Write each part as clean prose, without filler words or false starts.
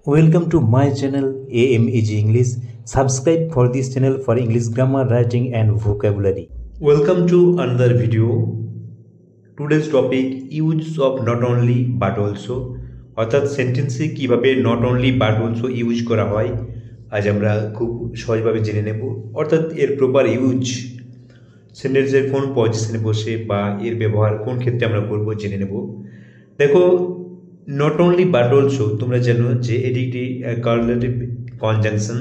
Welcome to my channel AMEG English. Subscribe for this channel for English grammar, writing and vocabulary. Welcome to another video. Today's topic use of not only but also অর্থাৎ সেন্টেন্সে কিভাবে not only but also use করা হয় আজ আমরা খুব সহজভাবে জেনে নেব। অর্থাৎ এর প্রপার ইউজ সেন্টেন্সের কোন পজিশনে বসে বা এর ব্যবহার কোন ক্ষেত্রে আমরা করব জেনে নেব। দেখো নট অনলি বাট অলসো তোমরা জানো যে এটি একটি কার্লেটিভ কনজাংশন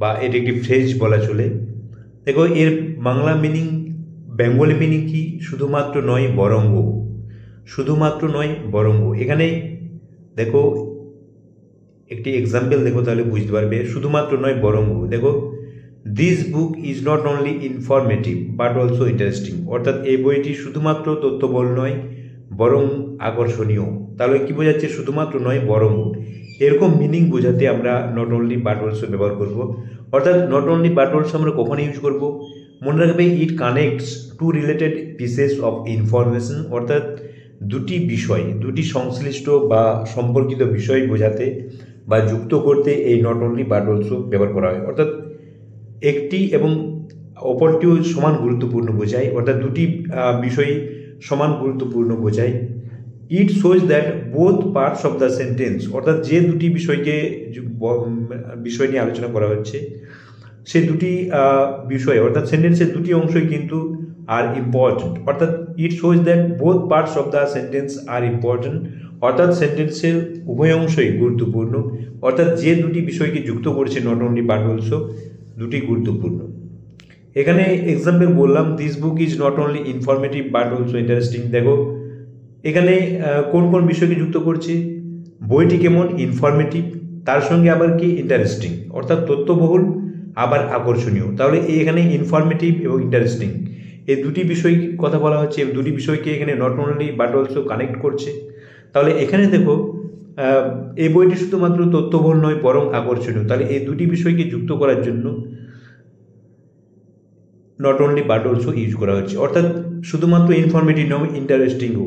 বা এটি একটি ফ্রেজ বলা চলে। দেখো এর বাংলা মিনিং বেঙ্গলি মিনিং কি শুধুমাত্র নয় বরঙ্গ, শুধুমাত্র নয় বরঙ্গ। এখানে দেখো একটি এক্সাম্পল দেখো তাহলে বুঝতে পারবে শুধুমাত্র নয় বরঙ্গ। দেখো this book is not only informative but also interesting. অর্থাৎ এই বইটি শুধুমাত্র তথ্যবল নয় বরং আকর্ষণীয়। তাহলে কি বোঝাচ্ছে শুধুমাত্র নয় বরং। এরকম মিনিং বোঝাতে আমরা নট অনলি বাট অলসো ব্যবহার করব। অর্থাৎ নট অনলি বাট অলসো আমরা কখন ইউজ করব মনে রাখবে it connects to related pieces of information. অর্থাৎ দুটি বিষয়, দুটি সংশ্লিষ্ট বা সম্পর্কিত বিষয় বোঝাতে বা যুক্ত করতে এই নট অনলি বাট অলসো ব্যবহার করা হয়। অর্থাৎ একটি এবং অপরটিও সমান গুরুত্বপূর্ণ বোঝায়। অর্থাৎ দুটি বিষয় সমান গুরুত্বপূর্ণ বোঝায়। ইট shows that both parts of the sentence. অর্থাৎ যে দুটি বিষয় নিয়ে আলোচনা করা হচ্ছে সে দুটি বিষয় অর্থাৎ সেন্টেন্সের দুটি অংশই কিন্তু আর ইম্পর্ট্যান্ট। অর্থাৎ it shows that both parts of the sentence are important. অর্থাৎ সেন্টেন্সের উভয় অংশই গুরুত্বপূর্ণ। অর্থাৎ যে দুটি বিষয়কে যুক্ত করছে নট অনলি বাট অলসো দুটি গুরুত্বপূর্ণ। এখানে এক্সাম্পল বললাম this book is not only informative but also interesting. দেখো এখানে কোন কোন বিষয়কে যুক্ত করছে, বইটি কেমন ইনফরমেটিভ, তার সঙ্গে আবার কি ইন্টারেস্টিং অর্থাৎ তথ্যবহুল আবার আকর্ষণীয়। তাহলে এখানে ইনফরমেটিভ এবং ইন্টারেস্টিং এই দুটি বিষয় কথা বলা হচ্ছে, এই দুটি বিষয়কে এখানে not only but also connect করছে। তাহলে এখানে দেখো এই বইটি শুধুমাত্র তথ্যবহুল নয় বরং আকর্ষণীয়। তাহলে এই দুটি বিষয়কে যুক্ত করার জন্য not only but also use করা হচ্ছে। অর্থাৎ শুধুমাত্র ইনফরমেটিভ নয় ইন্টারেস্টিংও,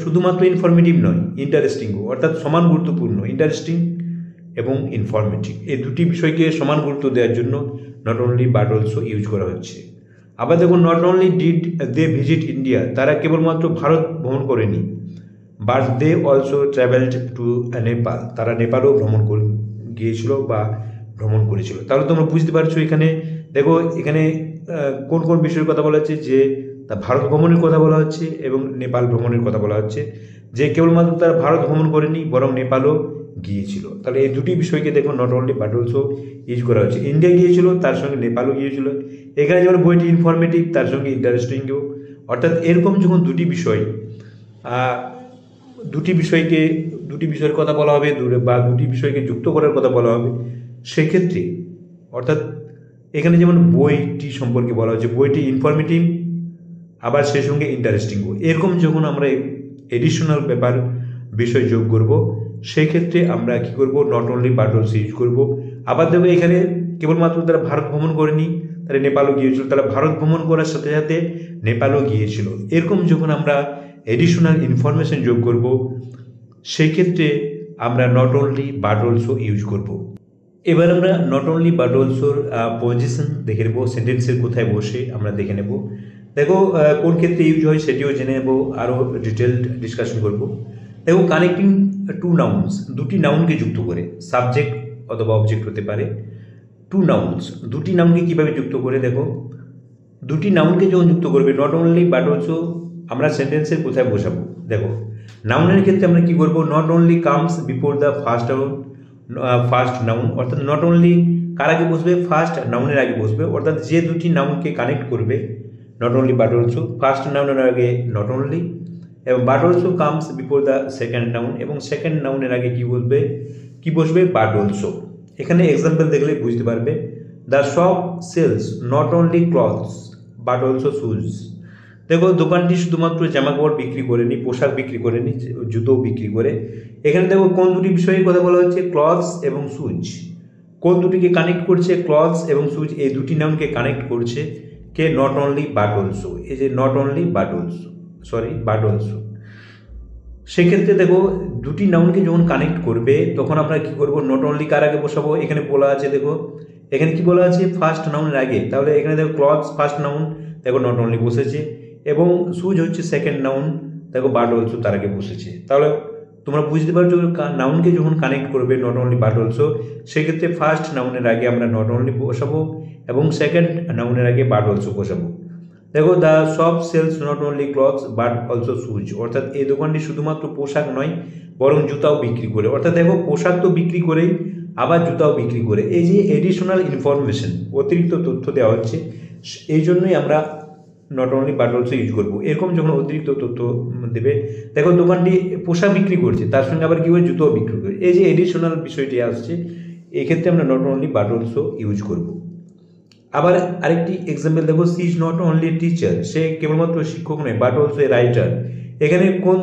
শুধুমাত্র ইনফরমেটিভ নয় ইন্টারেস্টিংও। অর্থাৎ সমান গুরুত্বপূর্ণ ইন্টারেস্টিং এবং ইনফরমেটিভ এই দুটি বিষয়কে সমান গুরুত্ব দেওয়ার জন্য not only but also use করা হচ্ছে। আবার দেখুন not only did they visit India, তারা কেবলমাত্র ভারত ভ্রমণ করেনি, but they also travelled to Nepal, তারা নেপালও গিয়েছিল বা ভ্রমণ করেছিল। তাহলে তোমরা বুঝতে পারছো এখানে দেখো এখানে কোন কোন বিষয়ের কথা বলা হচ্ছে, যে তা ভারত ভ্রমণের কথা বলা হচ্ছে এবং নেপাল ভ্রমণের কথা বলা হচ্ছে, যে কেবলমাত্র তারা ভারত ভ্রমণ করেনি বরং নেপালও গিয়েছিল। তাহলে এই দুটি বিষয়কে দেখো not only but also use করা হচ্ছে। ইন্ডিয়া গিয়েছিল তার সঙ্গে নেপালও গিয়েছিল। এখানে যেমন বইটি ইনফরমেটিভ তার সঙ্গে ইন্টারেস্টিংও। অর্থাৎ এরকম যখন দুটি বিষয়ের কথা বলা হবে বা দুটি বিষয়কে যুক্ত করার কথা বলা হবে সেক্ষেত্রে অর্থাৎ এখানে যেমন বইটি সম্পর্কে বলা হচ্ছে বইটি ইনফরমেটিভ আবার সেই সঙ্গে ইন্টারেস্টিংও, এরকম যখন আমরা এডিশনাল বিষয় যোগ করব সেই ক্ষেত্রে আমরা কি করব not only but also use করব। আবার দেখো এখানে কেবলমাত্র তারা ভারত ভ্রমণ করেনি, তারা নেপালও গিয়েছিল, তারা ভারত ভ্রমণ করার সাথে সাথে নেপালও গিয়েছিল। এরকম যখন আমরা এডিশনাল ইনফরমেশন যোগ করব সেই ক্ষেত্রে আমরা not only but also use করব। এবার আমরা নট অনলি বাট অলসোর পজিশন দেখে নেব, সেন্টেন্সের কোথায় বসে আমরা দেখে নেব। দেখো কোন ক্ষেত্রে ইউজ হয় সেটিও জেনে নেব, আরও ডিটেলড ডিসকাশন করব। দেখো কানেক্টিং টু নাউন্স, দুটি নাউনকে যুক্ত করে, সাবজেক্ট অথবা অবজেক্ট হতে পারে। টু নাউন্স দুটি নাউনকে কীভাবে যুক্ত করে, দেখো দুটি নাউনকে যখন যুক্ত করবে নট অনলি বাট অলসো আমরা সেন্টেন্সের কোথায় বসাবো। দেখো নাউনের ক্ষেত্রে আমরা কি করব not only comes before the first noun. অর্থাৎ নট অনলি কার আগে বসবে, ফার্স্ট নাউনের আগে বসবে। অর্থাৎ যে দুটি নাউনকে কানেক্ট করবে not only but also, first নাউনের আগে নট অনলি এবং but also comes before the second noun, এবং সেকেন্ড নাউনের আগে কি বসবে বাট অলসো। এখানে এক্সাম্পল দেখলে বুঝতে পারবে। The shop sells not only clothes but also shoes. দেখো দোকানটি শুধুমাত্র জামাকাপড় বিক্রি করেনি, পোশাক বিক্রি করেনি, জুতোও বিক্রি করে। এখানে দেখো কোন দুটি বিষয়ের কথা বলা হচ্ছে, ক্লথস এবং শুজ। কোন দুটিকে কানেক্ট করছে, ক্লথস এবং শুজ এই দুটি নাউনকে কানেক্ট করছে কে নট অনলি বাট অলসো। এই যে নট অনলি বাট অলসো সেক্ষেত্রে দেখো দুটি নাউনকে যখন কানেক্ট করবে তখন আমরা কি করব, নট অনলি কার আগে বসাবো, এখানে বলা আছে দেখো, এখানে কি বলা আছে ফার্স্ট নাউনের আগে, তাহলে এখানে দেখো ক্লথস ফার্স্ট নাউন, দেখো নট অনলি বসেছে, এবং শুজ হচ্ছে সেকেন্ড নাউন, দেখো বাট অলসো তার আগে বসেছে। তাহলে তোমরা বুঝতে পারছো নাউনকে যখন কানেক্ট করবে নট অনলি বাট অলসো, সেক্ষেত্রে ফার্স্ট নাউনের আগে আমরা নট অনলি বসাবো এবং সেকেন্ড নাউনের আগে বাট অলসো বসাবো। দেখো the shop sells not only clothes but also shoes, অর্থাৎ এই দোকানটি শুধুমাত্র পোশাক নয় বরং জুতাও বিক্রি করে। অর্থাৎ দেখো পোশাক তো বিক্রি করেই আবার জুতাও বিক্রি করে, এই যে এডিশনাল ইনফরমেশন, অতিরিক্ত তথ্য দেওয়া হচ্ছে, এই জন্যই আমরা not only but also use করবো। এরকম যখন অতিরিক্ত তথ্য দেবে, দেখো দোকানটি পোশাক বিক্রি করছে তার সঙ্গে আবার কি করে জুতোও বিক্রি করে, এই যে এডিশনাল বিষয়টি আসছে, এক্ষেত্রে আমরা not only but also use করব। আবার আরেকটি এক্সাম্পল দেখো, she is not only teacher, সে কেবলমাত্র শিক্ষক নয় বাট অলসো এ রাইটার। এখানে কোন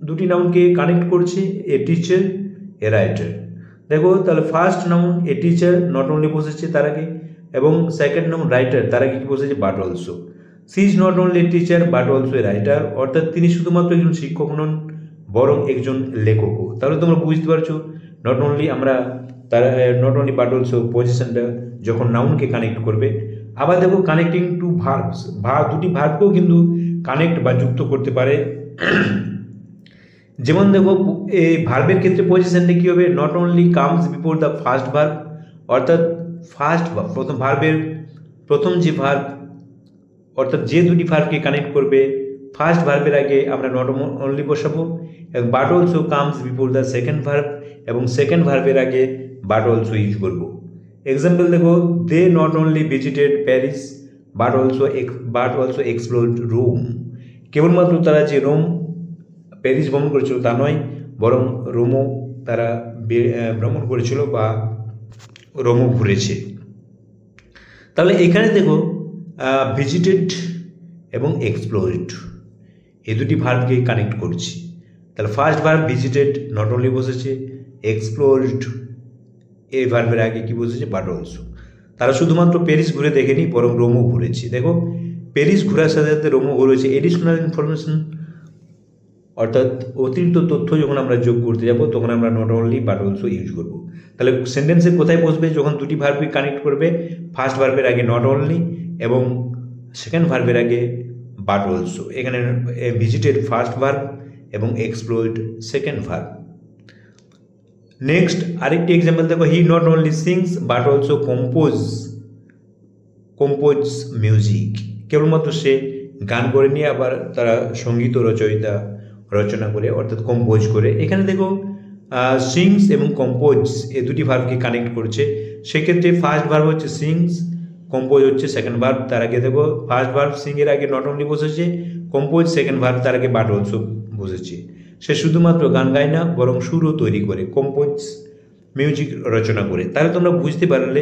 দুটি নাউনকে কানেক্ট করছে, এ টিচার এ রাইটার। দেখো তাহলে first noun a teacher not only বসেছে তার আগে, এবং সেকেন্ড নাউন রাইটার তার আগে কি বসেছে but also. She is not only teacher but also a writer, অর্থাৎ তিনি শুধুমাত্র একজন শিক্ষক নন বরং একজন লেখকও। তাহলে তোমরা বুঝতে পারছো নট অনলি আমরা তারা নট অনলি বাট অলসো পজিশনটা যখন নাউনকে কানেক্ট করবে। আবার দেখো কানেক্টিং টু ভার্বস, দুটি ভার্বকেও কিন্তু কানেক্ট বা যুক্ত করতে পারে। যেমন দেখো এই ভার্বের ক্ষেত্রে পজিশনটা কী হবে, not only comes before the first verb, অর্থাৎ ফার্স্ট ভার্ব প্রথম ভার্বের প্রথম যে ভার্ব, অর্থাৎ যে দুটি ভার্বকে কানেক্ট করবে ফার্স্ট ভার্বের আগে আমরা নট অনলি বসাবো, এবং but also comes before the second verb, এবং সেকেন্ড ভার্বের আগে বাট অলসো ইউজ করব। এক্সাম্পল দেখো, they not only visited Paris but also explored Rome, কেবলমাত্র তারা যে রোম প্যারিস ভ্রমণ করেছিল তা নয় বরং রোমও তারা ভ্রমণ করেছিল বা রোমও ঘুরেছে। তাহলে এখানে দেখো ভিজিটেড এবং এক্সপ্লোরড এই দুটি ভার্বকে কানেক্ট করছি। তাহলে first verb visited not only বসেছে, এক্সপ্লোরড এই ভার্বের আগে কি বসেছে বাট অলসো। তারা শুধুমাত্র প্যারিস ঘুরে দেখেনি বরং রোমও ঘুরেছে। দেখো প্যারিস ঘোরার সাথে সাথে রোমও ঘুরেছে, এডিশনাল ইনফরমেশন, অর্থাৎ অতিরিক্ত তথ্য যখন আমরা যোগ করতে যাব তখন আমরা not only but also use করব। তাহলে সেন্টেন্সে কোথায় বসবে, যখন দুটি ভার্বকে কানেক্ট করবে ফার্স্ট ভার্বের আগে নট অনলি এবং সেকেন্ড ভার্বের আগে বাট অলসো। এখানে ভিজিটেড ফার্স্ট ভার্ব এবং এক্সপ্লোরড সেকেন্ড ভার্ব। নেক্সট আরেকটি এক্সাম্পল দেখো, he not only sings but also compose music, কেবলমাত্র সে গান করে নিয়ে আবার তারা সঙ্গীত রচনা করে অর্থাৎ কম্পোজ করে। এখানে দেখো সিংস এবং কম্পোজ এই দুটি ভার্বকে কানেক্ট করছে, সেক্ষেত্রে ফার্স্ট ভার্ব হচ্ছে সিংস, কম্পোজ হচ্ছে সেকেন্ড ভার্ব। তার আগে দেখো ফার্স্ট ভার্ব সিং এর আগে নট অনলি বসেছে, কম্পোজ সেকেন্ড ভার্ব তার আগে বাট অলসো বসেছে। সে শুধুমাত্র গান গায় না বরং সুরও তৈরি করে, কম্পোজ মিউজিক রচনা করে। তাহলে তোমরা বুঝতে পারলে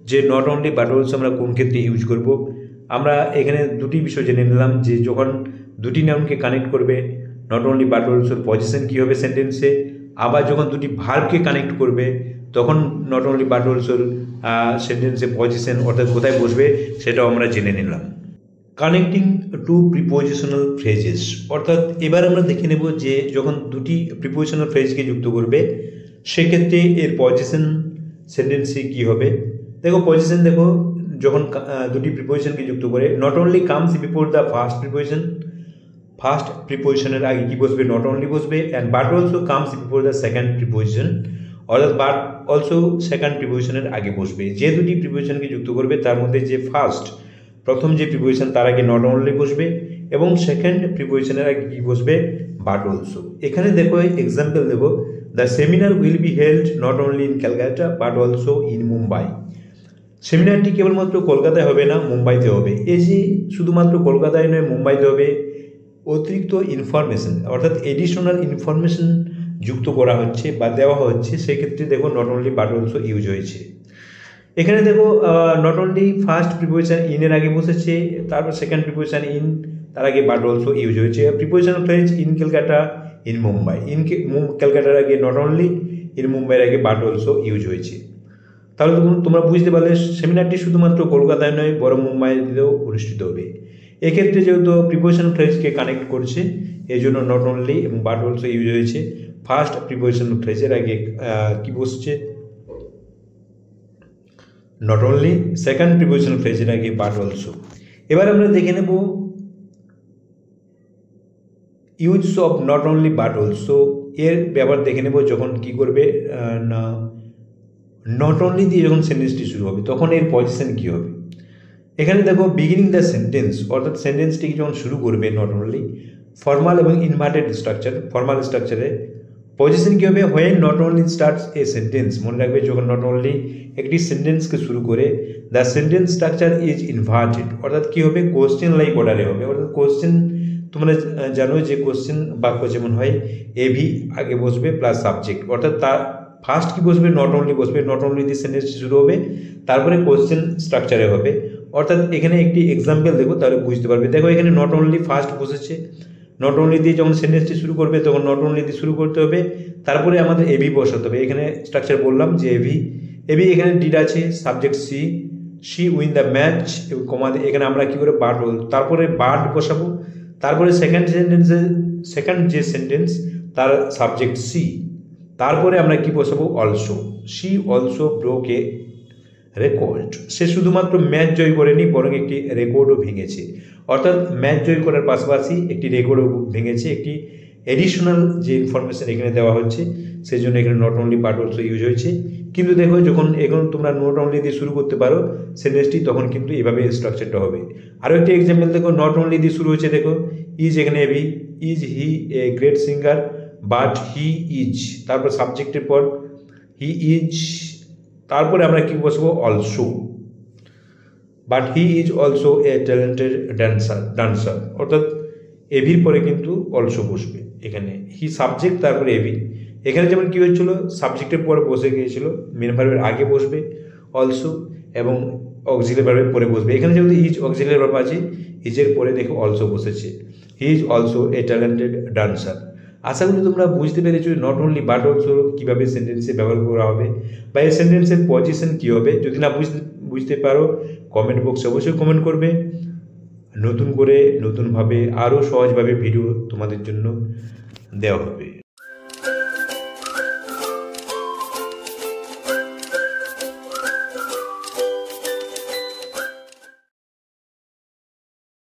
যে নট অনলি বাট অলসো আমরা কোন ক্ষেত্রে ইউজ করব। আমরা এখানে দুটি বিষয় জেনে নিলাম যে যখন দুটি নাউনকে কানেক্ট করবে নট অনলি বাট অলসোর পজিশন কী হবে সেন্টেন্সে, আবার যখন দুটি ভার্বকে কানেক্ট করবে তখন নট অনলি বাট অলসোর সেন্টেন্সে পজিশন অর্থাৎ কোথায় বসবে সেটাও আমরা জেনে নিলাম। কানেক্টিং টু প্রিপোজিশনাল ফ্রেজেস, অর্থাৎ এবার আমরা দেখে নেব যে যখন দুটি প্রিপোজিশনাল ফ্রেজকে যুক্ত করবে সেক্ষেত্রে এর পজিশন সেন্টেন্সে কী হবে। দেখো পজিশন দেখো যখন দুটি প্রিপোজিশনকে যুক্ত করে not only comes before the first প্রিপোজিশনের আগে কি বসবে নট অনলি বসবে, and but also comes before the second preposition, অর্থাৎ বাট অলসো সেকেন্ড প্রিপোজিশনের আগে বসবে। যে দুটি প্রিপোজিশনকে যুক্ত করবে তার মধ্যে যে প্রথম যে প্রিপোজিশন তার আগে নট অনলি বসবে এবং সেকেন্ড প্রিপোজিশনের আগে কি বসবে বাট অলসো। এখানে দেখো এক্সাম্পল দেবো, the seminar will be held not only in Calcutta but also in Mumbai, সেমিনারটি কেবলমাত্র কলকাতায় হবে না মুম্বাইতে হবে। এই যে শুধুমাত্র কলকাতায় নয় মুম্বাইতে হবে, অতিরিক্ত ইনফরমেশন অর্থাৎ এডিশনাল ইনফরমেশন যুক্ত করা হচ্ছে বা দেওয়া হচ্ছে, সেক্ষেত্রে দেখো not only but also use হয়েছে। এখানে দেখো not only first preposition in এর আগে বসেছে, তারপর সেকেন্ড প্রিপোজিশন ইন তার আগে বাট অলসো ইউজ হয়েছে। Prepositional phrase in Calcutta in Mumbai, ক্যালকাটার আগে নট অনলি, ইন মুম্বাইয়ের আগে বাট অলসো ইউজ হয়েছে। তাহলে তোমরা বুঝতে পারলে সেমিনারটি শুধুমাত্র কলকাতায় নয় বরং মুম্বাইতেও অনুষ্ঠিত হবে। এক্ষেত্রে যেহেতু প্রিপোজিশনাল ফ্রেজকে কানেক্ট করছে এই জন্য নট অনলি এবং বাট অলসো ইউজ হয়েছে। ফার্স্ট প্রিপোজিশন ফ্রেজের আগে কি বসছে, নট অনলি, সেকেন্ড প্রিপোজিশন ফ্রেজের আগে বাট অলসো। এবার আমরা দেখে নেব use of not only but also এর ব্যবহার দেখে নেব যখন কি করবে না নট অনলি দিয়ে যখন সেন্টেন্সটি শুরু হবে তখন এর পজিশন কী হবে। এখানে দেখো বিগিনিং দ্য সেন্টেন্স অর্থাৎ সেন্টেন্সটি যখন শুরু করবে নট অনলি ফর্মাল এবং ইনভার্টেড স্ট্রাকচার, ফর্মাল স্ট্রাকচারে পজিশন কী হবে, when not only starts a sentence, মনে রাখবে যখন নট অনলি একটি সেন্টেন্সকে শুরু করে the sentence structure is inverted অর্থাৎ কী হবে, কোশ্চেন লাইক অর্ডারে হবে। অর্থাৎ কোশ্চেন তোমরা জানো যে কোশ্চেন বাক্য যেমন হয় এভি আগে বসবে প্লাস সাবজেক্ট, অর্থাৎ তার ফার্স্ট কি বসবে, নট অনলি বসবে, নট অনলি দিয়ে সেন্টেন্সটি শুরু হবে, তারপরে কোশ্চেন স্ট্রাকচারে হবে। অর্থাৎ এখানে একটি এক্সাম্পল দেবো তাহলে বুঝতে পারবে। দেখো এখানে নট অনলি ফার্স্ট বসেছে, নট অনলি দিয়ে যখন সেন্টেন্সটি শুরু করবে তখন নট অনলি দিয়ে শুরু করতে হবে, তারপরে আমাদের এভি বসাতে হবে। এখানে স্ট্রাকচার বললাম যে এভি এখানে ডিড আছে, subject she win the match এবং কমা এখানে আমরা কী করে বাট, তারপরে বাট বসাবো, তারপরে সেকেন্ড যে সেন্টেন্স তার সাবজেক্ট সি, তারপরে আমরা কি বসাবো অলসো, সি অলসো ব্রোক এ রেকর্ড। সে শুধুমাত্র ম্যাচ জয় করেনি বরং একটি রেকর্ডও ভেঙেছে, অর্থাৎ ম্যাচ জয় করার পাশাপাশি একটি রেকর্ডও ভেঙেছে। একটি এডিশনাল যে ইনফরমেশন এখানে দেওয়া হচ্ছে সেই জন্য এখানে not only but also use হয়েছে। কিন্তু দেখো যখন এখন তোমরা নট অনলি দিয়ে শুরু করতে পারো সেন্টেন্সটি তখন কিন্তু এভাবে স্ট্রাকচারটা হবে। আরও একটি এক্সাম্পল দেখো, নট অনলি দিয়ে শুরু হচ্ছে, দেখো ইজ এখানে এভি, is he a great singer but he is, তারপর সাবজেক্টের পর হি ইজ, তারপরে আমরা কি বসবো also, but he is also a talented dancer, অর্থাৎ এভির পরে কিন্তু অলসো বসবে। এখানে হি সাবজেক্ট তারপরে এভি, এখানে যেমন কী হয়েছিল সাবজেক্টের পরে বসে গিয়েছিল, মেন ভার্বের আগে বসবে অলসো এবং অক্সিলারি ভার্বের পরে বসবে। এখানে যেহেতু ইজ অক্সিলারি ভার্ব আছে, ইজের পরে দেখো অলসো বসেছে, he is also a talented dancer. আশা করি তোমরা বুঝতে পেরেছো নট অনলি বাট অলসো কীভাবে সেন্টেন্সে ব্যবহার করা হবে বা এই সেন্টেন্সের পজিশন কী হবে। যদি না বুঝতে পারো কমেন্ট বক্সে অবশ্যই কমেন্ট করবে, নতুনভাবে আরও সহজভাবে ভিডিও তোমাদের জন্য দেওয়া হবে।